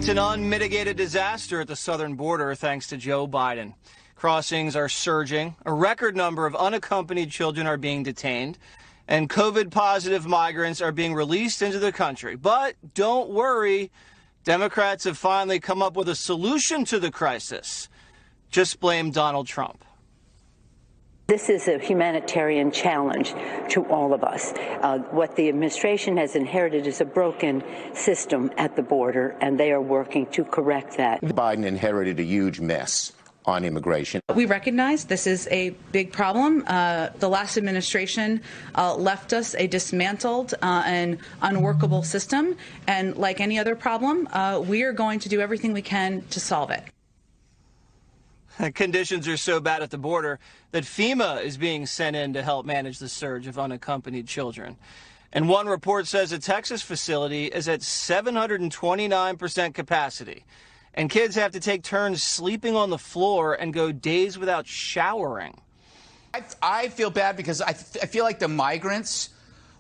It's an unmitigated disaster at the southern border thanks to Joe Biden. Crossings are surging. A record number of unaccompanied children are being detained, and COVID-positive migrants are being released into the country. But don't worry, Democrats have finally come up with a solution to the crisis. Just blame Donald Trump. This is a humanitarian challenge to all of us. What the administration has inherited is a broken system at the border, and they are working to correct that. Biden inherited a huge mess on immigration. We recognize this is a big problem. The last administration left us a dismantled and unworkable system, and like any other problem, we are going to do everything we can to solve it. Conditions are so bad at the border that FEMA is being sent in to help manage the surge of unaccompanied children. And one report says a Texas facility is at 729% capacity. And kids have to take turns sleeping on the floor and go days without showering. I feel bad because I feel like the migrants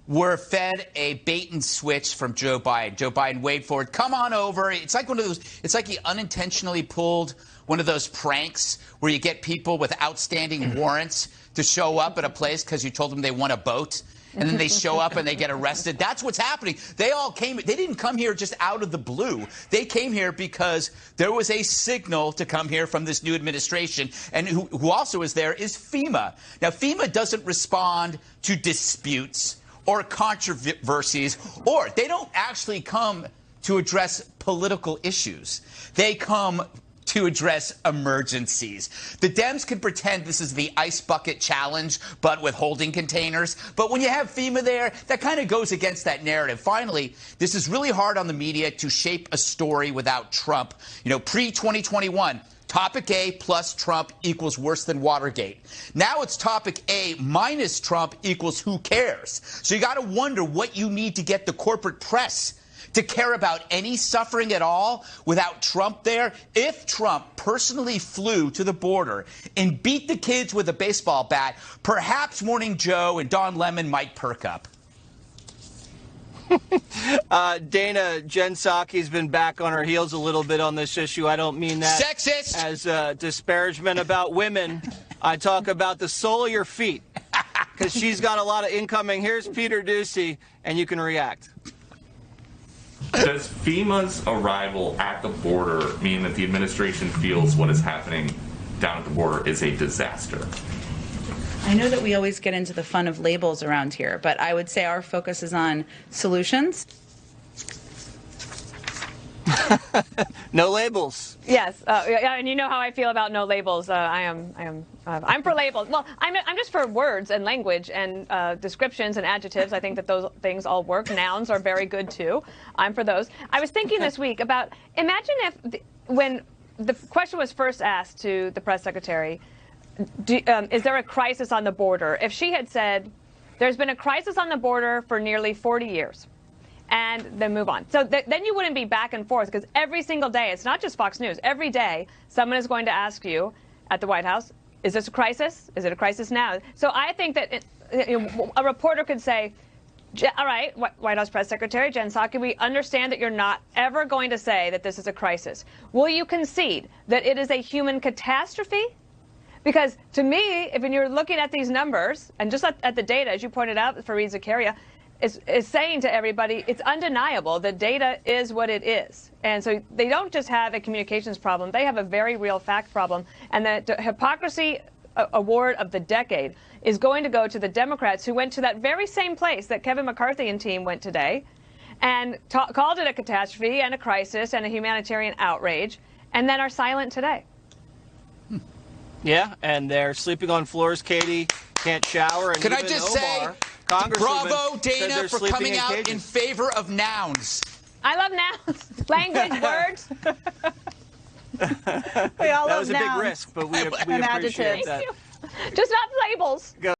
were fed a bait and switch from Joe Biden. Joe Biden, wait for it. Come on over. It's like one of those. It's like he unintentionally pulled one of those pranks where you get people with outstanding warrants to show up at a place because you told them they want a boat. And then they show up and they get arrested. That's what's happening. They all came. They didn't come here just out of the blue. They came here because there was a signal to come here from this new administration. And who also is there is FEMA. Now, FEMA doesn't respond to disputes or controversies, or they don't actually come to address political issues. They come to address emergencies. The Dems can pretend this is the ice bucket challenge, but with holding containers. But when you have FEMA there, that kind of goes against that narrative. Finally, this is really hard on the media to shape a story without Trump. You know, pre-2021, Topic A plus Trump equals worse than Watergate. Now it's Topic A minus Trump equals who cares. So you got to wonder what you need to get the corporate press to care about any suffering at all without Trump there. If Trump personally flew to the border and beat the kids with a baseball bat, perhaps Morning Joe and Don Lemon might perk up. Dana, Jen Psaki's been back on her heels a little bit on this issue. I don't mean that sexist as a disparagement about women. I talk about the sole of your feet because she's got a lot of incoming. Here's Peter Ducey, and you can react. Does FEMA's arrival at the border mean that the administration feels what is happening down at the border is a disaster? I know that we always get into the fun of labels around here, but I would say our focus is on solutions. No labels. Yes, and you know how I feel about no labels. I'm for labels. Well, I'm just for words and language and descriptions and adjectives. I think that those things all work. Nouns are very good too. I'm for those. I was thinking this week about, imagine if when the question was first asked to the press secretary, is there a crisis on the border? If she had said, there's been a crisis on the border for nearly 40 years. And then move on. So then you wouldn't be back and forth, because every single day, it's not just Fox News, every day someone is going to ask you at the White House, is this a crisis? Is it a crisis now? So I think that a reporter could say, all right, White House Press Secretary Jen Psaki, we understand that you're not ever going to say that this is a crisis. Will you concede that it is a human catastrophe? Because to me, if you're looking at these numbers, and just at the data, as you pointed out, Fareed Zakaria, is saying to everybody, it's undeniable that data is what it is. And so they don't just have a communications problem, they have a very real fact problem. And the hypocrisy award of the decade is going to go to the Democrats who went to that very same place that Kevin McCarthy and team went today and called it a catastrophe and a crisis and a humanitarian outrage, and then are silent today. Yeah, and they're sleeping on floors, Katie, can't shower. And can even I just Omar, say, bravo, Dana, for coming out in favor of nouns. I love nouns. Language, words. We all love nouns. That was a big risk, but we appreciate that. Just not labels. Go.